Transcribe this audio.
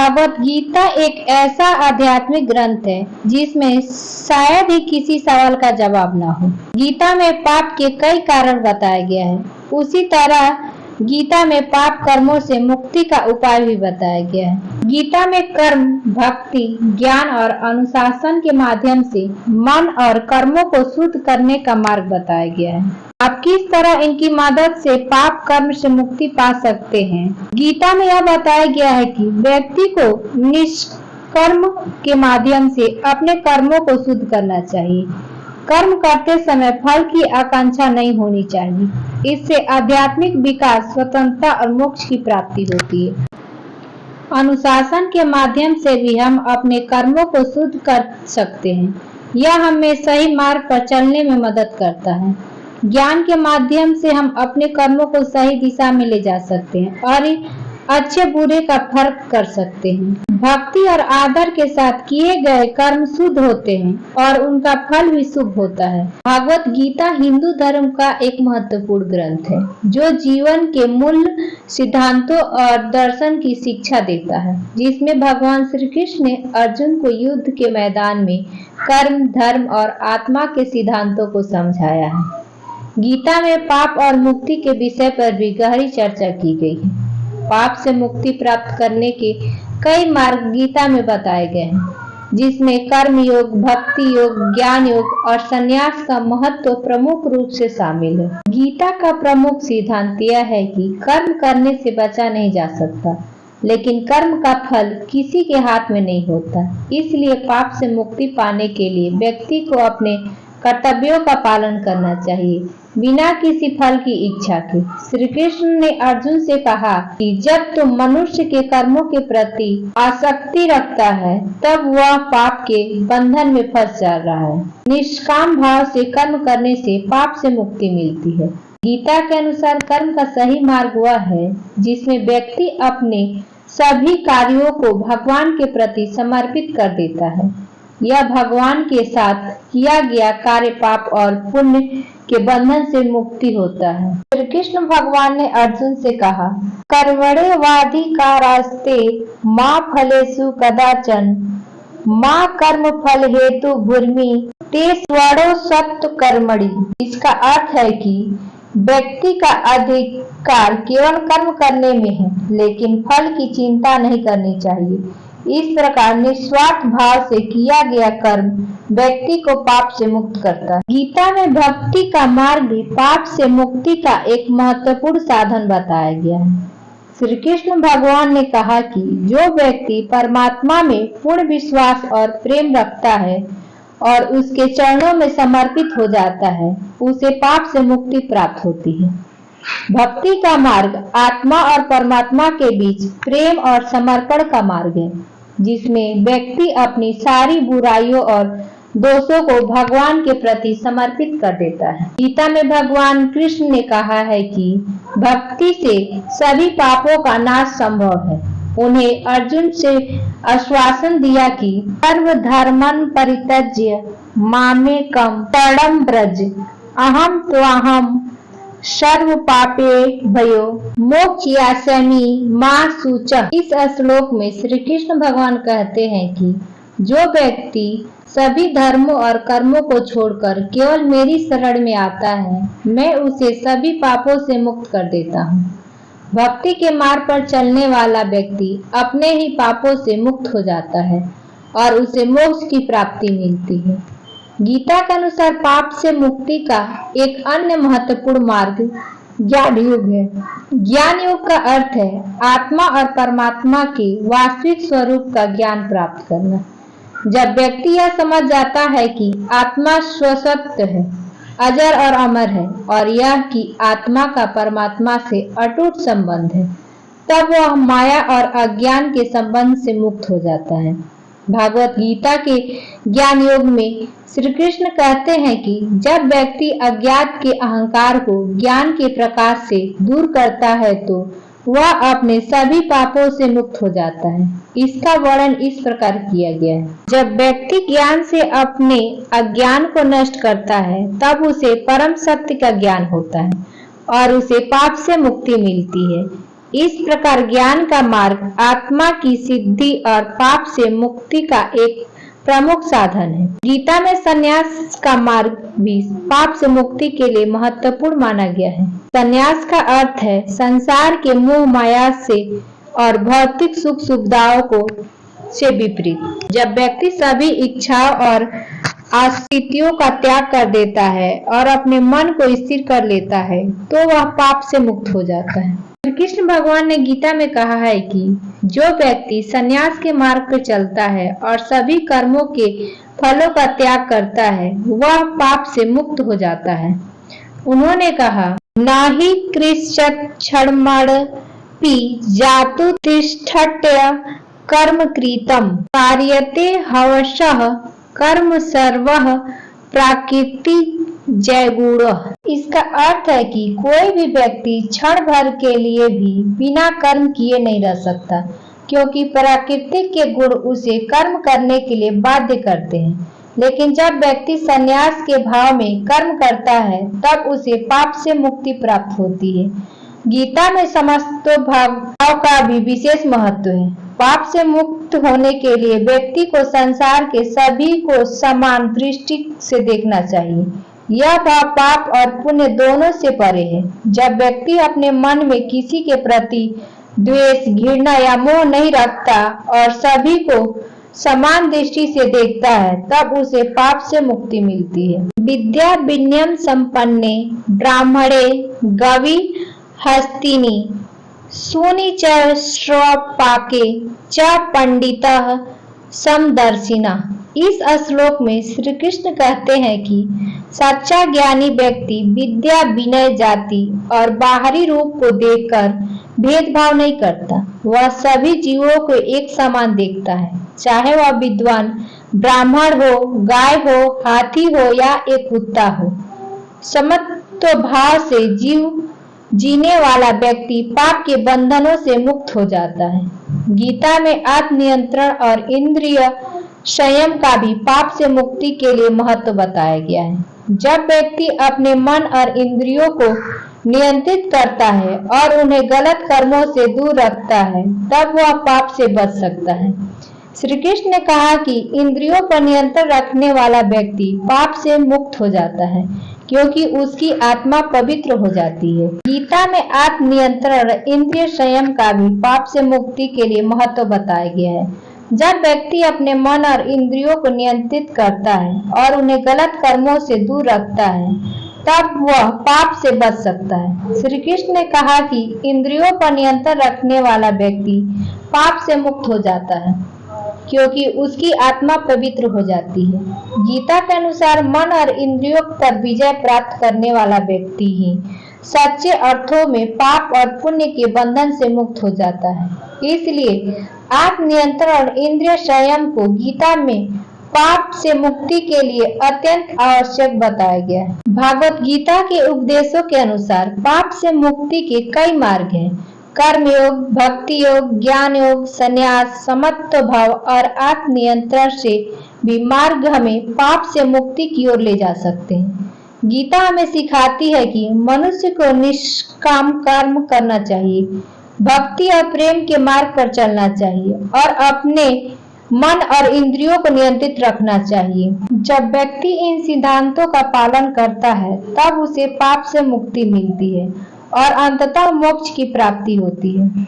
भागवत गीता एक ऐसा आध्यात्मिक ग्रंथ है जिसमें शायद ही किसी सवाल का जवाब ना हो। गीता में पाप के कई कारण बताया गया है। उसी तरह गीता में पाप कर्मों से मुक्ति का उपाय भी बताया गया है। गीता में कर्म, भक्ति, ज्ञान और अनुशासन के माध्यम से मन और कर्मों को शुद्ध करने का मार्ग बताया गया है। आप किस तरह इनकी मदद से पाप कर्म से मुक्ति पा सकते हैं। गीता में यह बताया गया है कि व्यक्ति को निष्कर्म के माध्यम से अपने कर्मों को शुद्ध करना चाहिए। कर्म करते समय फल की आकांक्षा नहीं होनी चाहिए। इससे आध्यात्मिक विकास, स्वतंत्रता और मोक्ष की प्राप्ति होती है। अनुशासन के माध्यम से भी हम अपने कर्मों को शुद्ध कर सकते हैं। यह हमें सही मार्ग पर चलने में मदद करता है। ज्ञान के माध्यम से हम अपने कर्मों को सही दिशा में ले जा सकते हैं और अच्छे बुरे का फर्क कर सकते हैं। भक्ति और आदर के साथ किए गए कर्म शुद्ध होते हैं और उनका फल भी शुभ होता है। भागवत गीता हिंदू धर्म का एक महत्वपूर्ण ग्रंथ है जो जीवन के मूल सिद्धांतों और दर्शन की शिक्षा देता है, जिसमें भगवान श्री कृष्ण ने अर्जुन को युद्ध के मैदान में कर्म, धर्म और आत्मा के सिद्धांतों को समझाया है। गीता में पाप और मुक्ति के विषय पर भी गहरी चर्चा की गई है। पाप से मुक्ति प्राप्त करने के कई मार्ग गीता में बताए गए हैं, जिसमें कर्म योग, भक्ति योग, ज्ञान योग और संन्यास का महत्व प्रमुख रूप से शामिल है। गीता का प्रमुख सिद्धांत यह है कि कर्म करने से बचा नहीं जा सकता, लेकिन कर्म का फल किसी के हाथ में नहीं होता। इसलिए पाप से मुक्ति पाने के लिए व्यक्ति को अपने कर्तव्यों का पालन करना चाहिए, बिना किसी फल की इच्छा के। श्री कृष्ण ने अर्जुन से कहा कि जब तुम मनुष्य के कर्मों के प्रति आसक्ति रखता है, तब वह पाप के बंधन में फंस जा रहा है। निष्काम भाव से कर्म करने से पाप से मुक्ति मिलती है। गीता के अनुसार कर्म का सही मार्ग वह है जिसमें व्यक्ति अपने सभी कार्यों को भगवान के प्रति समर्पित कर देता है। यह भगवान के साथ किया गया कार्य पाप और पुण्य के बंधन से मुक्ति होता है। श्री कृष्ण भगवान ने अर्जुन से कहा, कर्मणे वाधि का रास्ते माँ फलेषु कदाचन माँ कर्म फल हेतु भूर्मि ते स्वरो सत्व कर्मणि। इसका अर्थ है कि व्यक्ति का अधिकार केवल कर्म करने में है, लेकिन फल की चिंता नहीं करनी चाहिए। इस प्रकार निस्वार्थ भाव से किया गया कर्म व्यक्ति को पाप से मुक्त करता है। गीता में भक्ति का मार्ग भी पाप से मुक्ति का एक महत्वपूर्ण साधन बताया गया है। श्री कृष्ण भगवान ने कहा कि जो व्यक्ति परमात्मा में पूर्ण विश्वास और प्रेम रखता है और उसके चरणों में समर्पित हो जाता है, उसे पाप से मुक्ति प्राप्त होती है। भक्ति का मार्ग आत्मा और परमात्मा के बीच प्रेम और समर्पण का मार्ग है, जिसमें व्यक्ति अपनी सारी बुराइयों और दोषों को भगवान के प्रति समर्पित कर देता है। गीता में भगवान कृष्ण ने कहा है कि भक्ति से सभी पापों का नाश संभव है। उन्हें अर्जुन से आश्वासन दिया कि सर्व धर्मन परित्यज्य मामेकं शरणं व्रज अहम त्वाहम सर्व पापे भयो मोक्षयास्यामि मां शुचः। इस श्लोक में श्री कृष्ण भगवान कहते हैं कि जो व्यक्ति सभी धर्मों और कर्मों को छोड़कर केवल मेरी शरण में आता है, मैं उसे सभी पापों से मुक्त कर देता हूँ। भक्ति के मार्ग पर चलने वाला व्यक्ति अपने ही पापों से मुक्त हो जाता है और उसे मोक्ष की प्राप्ति मिलती है। गीता के अनुसार पाप से मुक्ति का एक अन्य महत्वपूर्ण मार्ग ज्ञान युग है। ज्ञान युग का अर्थ है आत्मा और परमात्मा के वास्तविक स्वरूप का ज्ञान प्राप्त करना। जब व्यक्ति यह समझ जाता है कि आत्मा स्वसत्व है, अजर और अमर है और यह कि आत्मा का परमात्मा से अटूट संबंध है, तब वह माया और अज्ञान के संबंध से मुक्त हो जाता है। भागवत गीता के ज्ञान योग में श्री कृष्ण कहते हैं कि जब व्यक्ति अज्ञात के अहंकार को ज्ञान के प्रकाश से दूर करता है, तो वह अपने सभी पापों से मुक्त हो जाता है। इसका वर्णन इस प्रकार किया गया है। जब व्यक्ति ज्ञान से अपने अज्ञान को नष्ट करता है, तब उसे परम सत्य का ज्ञान होता है और उसे पाप से मुक्ति मिलती है। इस प्रकार ज्ञान का मार्ग आत्मा की सिद्धि और पाप से मुक्ति का एक प्रमुख साधन है। गीता में संन्यास का मार्ग भी पाप से मुक्ति के लिए महत्वपूर्ण माना गया है। संन्यास का अर्थ है संसार के मोह माया से और भौतिक सुख सुविधाओं को से विपरीत। जब व्यक्ति सभी इच्छाओं और आसक्तियों का त्याग कर देता है और अपने मन को स्थिर कर लेता है तो वह पाप से मुक्त हो जाता है। श्री कृष्ण भगवान ने गीता में कहा है कि जो व्यक्ति संन्यास के मार्ग पर चलता है और सभी कर्मों के फलों का त्याग करता है वह पाप से मुक्त हो जाता है। उन्होंने कहा, नाहि कृश्चित् क्षणमपि जातु तिष्ठत्य कर्म कृतं कार्यते हवशः कर्म सर्वः प्रकृति जयगुणः। इसका अर्थ है कि कोई भी व्यक्ति क्षण भर के लिए भी बिना कर्म किए नहीं रह सकता, क्योंकि प्रकृति के गुण उसे कर्म करने के लिए बाध्य करते हैं। लेकिन जब व्यक्ति संन्यास के भाव में कर्म करता है तब उसे पाप से मुक्ति प्राप्त होती है। गीता में समस्त भाव का भी विशेष महत्व है। पाप से मुक्त होने के लिए व्यक्ति को संसार के सभी को समान दृष्टि से देखना चाहिए। यह भाव पाप और पुण्य दोनों से परे है। जब व्यक्ति अपने मन में किसी के प्रति द्वेष, घृणा या मोह नहीं रखता और सभी को समान दृष्टि से देखता है तब उसे पाप से मुक्ति मिलती है। विद्या विनयम संपन्ने ब्राह्मणे गवि हस्तिनी सुनि च श्रवपाके च पंडितः समदर्शिना। इस श्लोक में श्री कृष्ण कहते हैं कि सच्चा ज्ञानी व्यक्ति विद्या, विनय, जाति और बाहरी रूप को देखकर भेदभाव नहीं करता। वह सभी जीवों को एक समान देखता है, चाहे वह विद्वान ब्राह्मण हो, गाय हो, हाथी हो या एक कुत्ता हो। समत्व भाव से जीने वाला व्यक्ति पाप के बंधनों से मुक्त हो जाता है। गीता में आत्मनियंत्रण और इंद्रिय संयम का भी पाप से मुक्ति के लिए महत्व बताया गया है। जब व्यक्ति अपने मन और इंद्रियों को नियंत्रित करता है और उन्हें गलत कर्मों से दूर रखता है तब वह पाप से बच सकता है। श्री कृष्ण ने कहा कि इंद्रियों पर नियंत्रण रखने वाला व्यक्ति पाप से मुक्त हो जाता है, क्योंकि उसकी आत्मा पवित्र हो जाती है। गीता में आत्मनियंत्रण और इंद्रिय संयम का भी पाप से मुक्ति के लिए महत्व बताया गया है। जब व्यक्ति अपने मन और इंद्रियों को नियंत्रित करता है और उन्हें गलत कर्मों से दूर रखता है तब वह पाप से बच सकता है। श्री कृष्ण ने कहा कि इंद्रियों पर नियंत्रण रखने वाला व्यक्ति पाप से मुक्त हो जाता है, क्योंकि उसकी आत्मा पवित्र हो जाती है। गीता के अनुसार मन और इंद्रियों पर विजय प्राप्त करने वाला व्यक्ति ही सच्चे अर्थों में पाप और पुण्य के बंधन से मुक्त हो जाता है। इसलिए आत्मनियंत्रण और इंद्रिय संयम को गीता में पाप से मुक्ति के लिए अत्यंत आवश्यक बताया गया है। भागवत गीता के उपदेशों के अनुसार पाप से मुक्ति के कई मार्ग हैं। कर्म योग, भक्ति योग, ज्ञान योग, संन्यास, समत्व भाव और आत्मनियंत्रण से भी मार्ग हमें पाप से मुक्ति की ओर ले जा सकते हैं। गीता हमें सिखाती है कि मनुष्य को निष्काम कर्म करना चाहिए, भक्ति और प्रेम के मार्ग पर चलना चाहिए और अपने मन और इंद्रियों को नियंत्रित रखना चाहिए। जब व्यक्ति इन सिद्धांतों का पालन करता है तब उसे पाप से मुक्ति मिलती है और अंततः मोक्ष की प्राप्ति होती है।